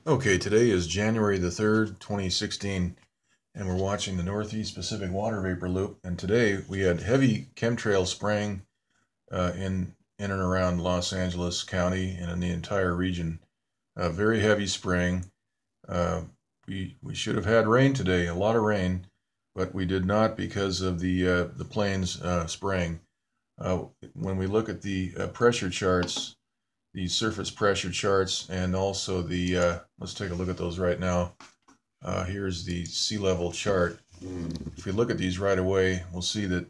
Okay, today is January the 3rd, 2016, and we're watching the Northeast Pacific Water Vapor Loop. And today we had heavy chemtrail spraying in and around Los Angeles County and in the entire region. Very heavy spraying. Uh, we should have had rain today, a lot of rain, but we did not because of the planes spraying. When we look at the pressure charts, the surface pressure charts, and also let's take a look at those right now. Here's the sea level chart. If we look at these right away, we'll see that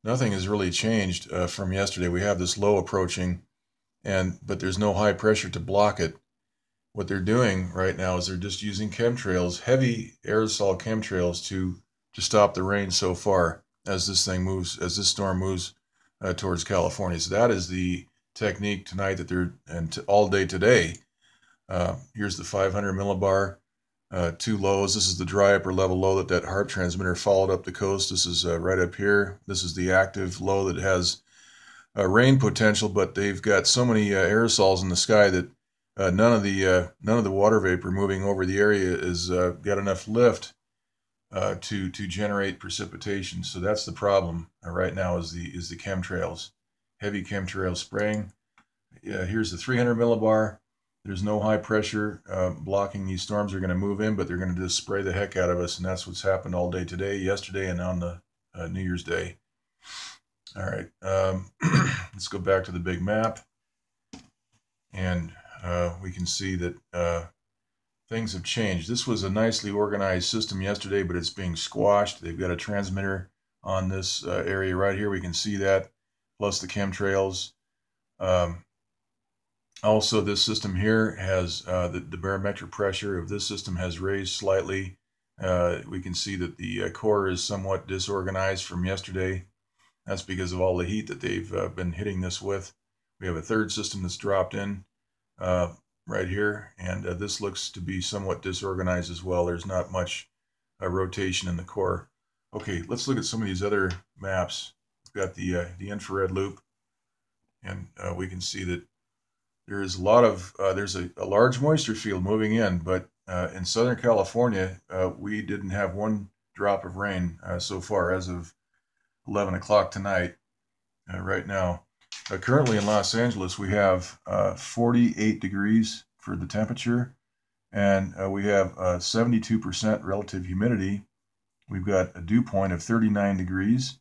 nothing has really changed from yesterday. We have this low approaching, but there's no high pressure to block it. What they're doing right now is they're just using chemtrails, heavy aerosol chemtrails, to stop the rain so far as this storm moves towards California. So that is the technique tonight all day today. Here's the 500 millibar, two lows. This is the dry upper level low that HARP transmitter followed up the coast. This is right up here. This is the active low that has rain potential, but they've got so many aerosols in the sky that none of the water vapor moving over the area is got enough lift to generate precipitation. So that's the problem right now is the chemtrails, heavy chemtrail spraying. Here's the 300 millibar. There's no high pressure blocking these storms. Are going to move in, but they're going to just spray the heck out of us, and that's what's happened all day today, yesterday, and on the New Year's Day. All right, let's go back to the big map, and we can see that things have changed. This was a nicely organized system yesterday, but it's being squashed. They've got a transmitter on this area right here. We can see that, plus the chemtrails. Also, this system here has the barometric pressure of this system has raised slightly. We can see that the core is somewhat disorganized from yesterday. That's because of all the heat that they've been hitting this with. We have a third system that's dropped in right here, and this looks to be somewhat disorganized as well. There's not much rotation in the core. Okay, let's look at some of these other maps. We've got the infrared loop, and we can see that there is there's a large moisture field moving in, but in Southern California, we didn't have one drop of rain so far as of 11 o'clock tonight. Right now, currently in Los Angeles, we have 48 degrees for the temperature, and we have 72% relative humidity. We've got a dew point of 39 degrees,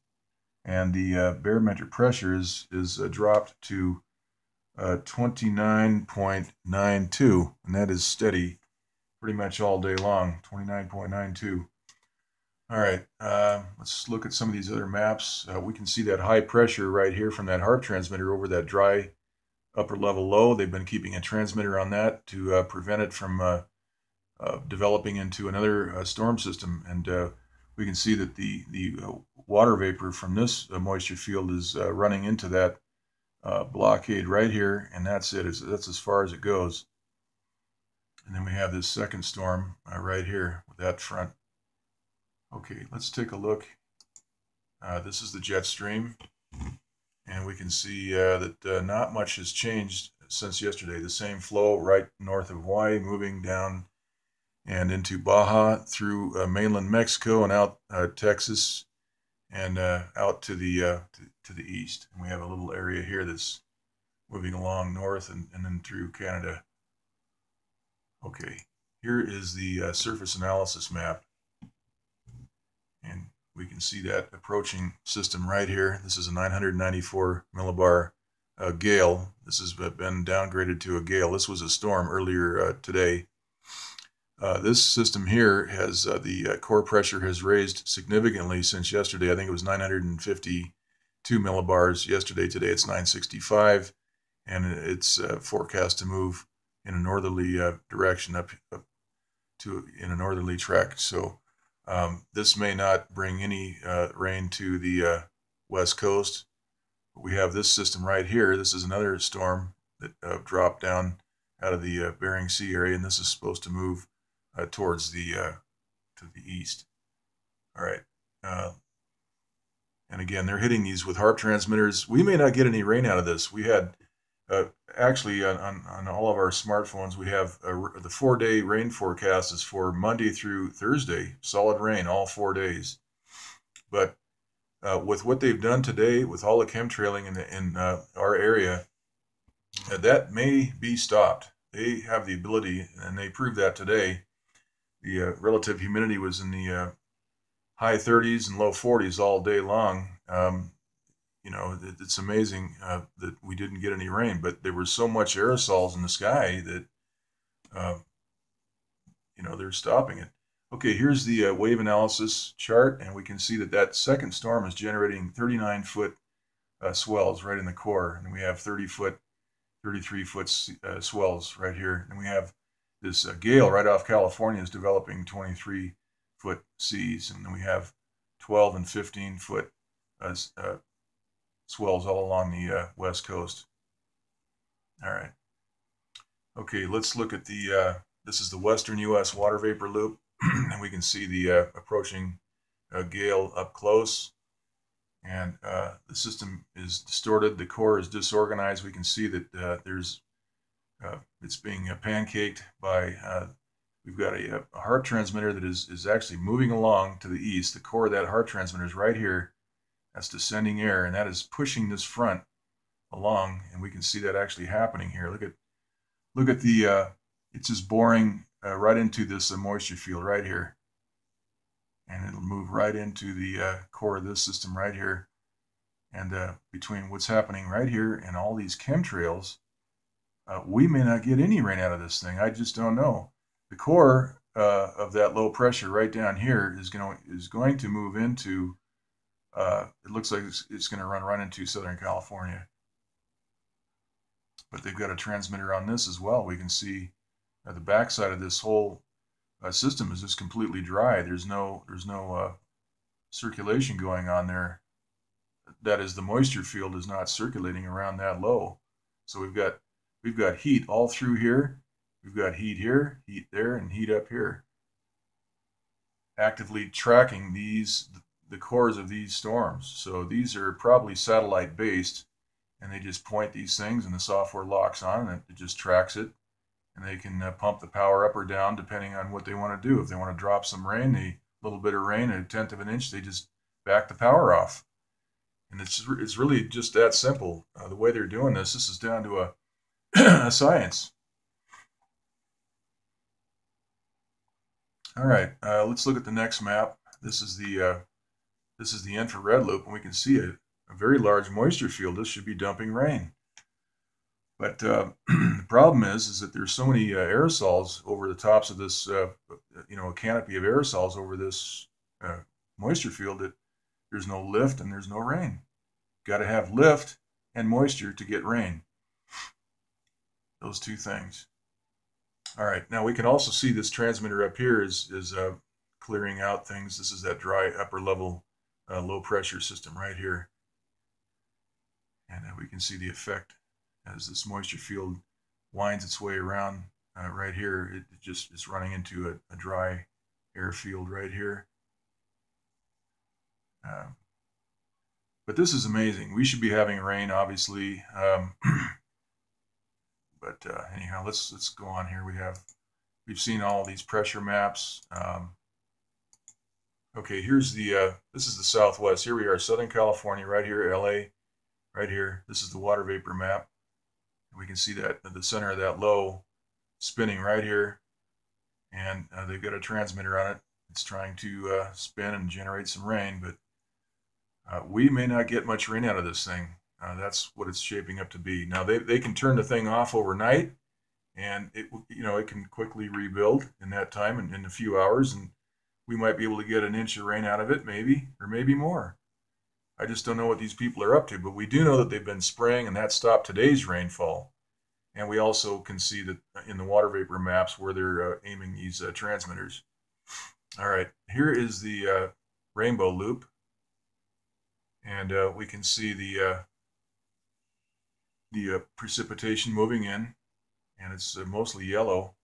and the barometric pressure is dropped to 29.92, and that is steady pretty much all day long, 29.92. All right, let's look at some of these other maps. We can see that high pressure right here from that HARP transmitter over that dry upper level low. They've been keeping a transmitter on that to prevent it from developing into another storm system. And we can see that the water vapor from this moisture field is running into that blockade right here, and that's it. That's as far as it goes. And then we have this second storm right here with that front. Okay, let's take a look. This is the jet stream, and we can see that not much has changed since yesterday. The same flow right north of Hawaii, moving down and into Baja through mainland Mexico and out Texas and out to the east. And we have a little area here that's moving along north and then through Canada. Okay, here is the surface analysis map. And we can see that approaching system right here. This is a 994 millibar gale. This has been downgraded to a gale. This was a storm earlier today. This system here has the core pressure has raised significantly since yesterday. I think it was 952 millibars yesterday. Today it's 965, and it's forecast to move in a northerly direction up to in a northerly track. So this may not bring any rain to the west coast. But we have this system right here. This is another storm that dropped down out of the Bering Sea area, and this is supposed to move towards to the east. All right. And again, they're hitting these with HARP transmitters. We may not get any rain out of this. We had Actually, on all of our smartphones, we have the 4-day rain forecast is for Monday through Thursday, solid rain all 4 days. But with what they've done today, with all the chemtrailing in our area, that may be stopped. They have the ability, and they proved that today. The relative humidity was in the high 30s and low 40s all day long. It's amazing that we didn't get any rain, but there was so much aerosols in the sky that, uh, they're stopping it. Okay, here's the wave analysis chart, and we can see that that second storm is generating 39-foot swells right in the core, and we have 30-foot, 33-foot swells right here, and we have this gale right off California is developing 23-foot seas, and then we have 12 and 15-foot swells all along the west coast. All right. Okay, let's look at this is the western U.S. water vapor loop, and we can see the approaching gale up close. And the system is distorted. The core is disorganized. We can see that it's being pancaked by, we've got a heart transmitter that is actually moving along to the east. The core of that heart transmitter is right here. That's descending air, and that is pushing this front along, and we can see that actually happening here. Look at the, it's just boring right into this moisture field right here. And it'll move right into the core of this system right here. And between what's happening right here and all these chemtrails, we may not get any rain out of this thing. I just don't know. The core of that low pressure right down here is going to move into, it looks like it's going to run into Southern California. But they've got a transmitter on this as well. We can see the backside of this whole system is just completely dry. There's no circulation going on there. That is, the moisture field is not circulating around that low. So we've got heat all through here. We've got heat here, heat there, and heat up here. Actively tracking the cores of these storms. So these are probably satellite based, and they just point these things, and the software locks on, and it just tracks it. And they can pump the power up or down depending on what they want to do. If they want to drop some rain, a little bit of rain, 1/10 of an inch, they just back the power off. And it's really just that simple. The way they're doing this is down to a science. All right, let's look at the next map. This is the infrared loop, and we can see a very large moisture field. This should be dumping rain. But the problem is that there's so many aerosols over the tops of this, a canopy of aerosols over this moisture field that there's no lift and there's no rain. Got to have lift and moisture to get rain. Those two things. All right, now we can also see this transmitter up here is clearing out things. This is that dry upper level low pressure system right here. And we can see the effect as this moisture field winds its way around right here. It just is running into a dry air field right here. But this is amazing. We should be having rain, obviously. But anyhow, let's go on here. We've seen all these pressure maps. Okay, here's this is the Southwest. Here we are, Southern California, right here, LA, right here. This is the water vapor map. We can see that at the center of that low spinning right here, and they've got a transmitter on it. It's trying to spin and generate some rain, but we may not get much rain out of this thing. That's what it's shaping up to be. Now they can turn the thing off overnight, and it can quickly rebuild in that time, in a few hours, and we might be able to get an inch of rain out of it, maybe, or maybe more. I just don't know what these people are up to, but we do know that they've been spraying, and that stopped today's rainfall. And we also can see that in the water vapor maps where they're aiming these transmitters. All right, here is the rainbow loop, and we can see the precipitation moving in, and it's mostly yellow,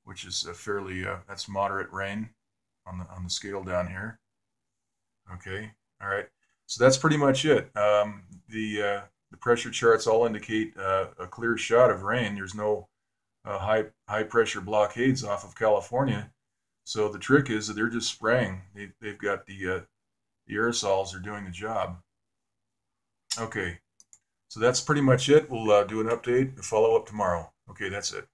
which is fairly that's moderate rain on the scale down here. Okay, all right. So that's pretty much it. The The pressure charts all indicate a clear shot of rain. There's no high pressure blockades off of California. So the trick is that they're just spraying. They've got the aerosols are doing the job. Okay, so that's pretty much it. We'll do an update, a follow up tomorrow. Okay, that's it.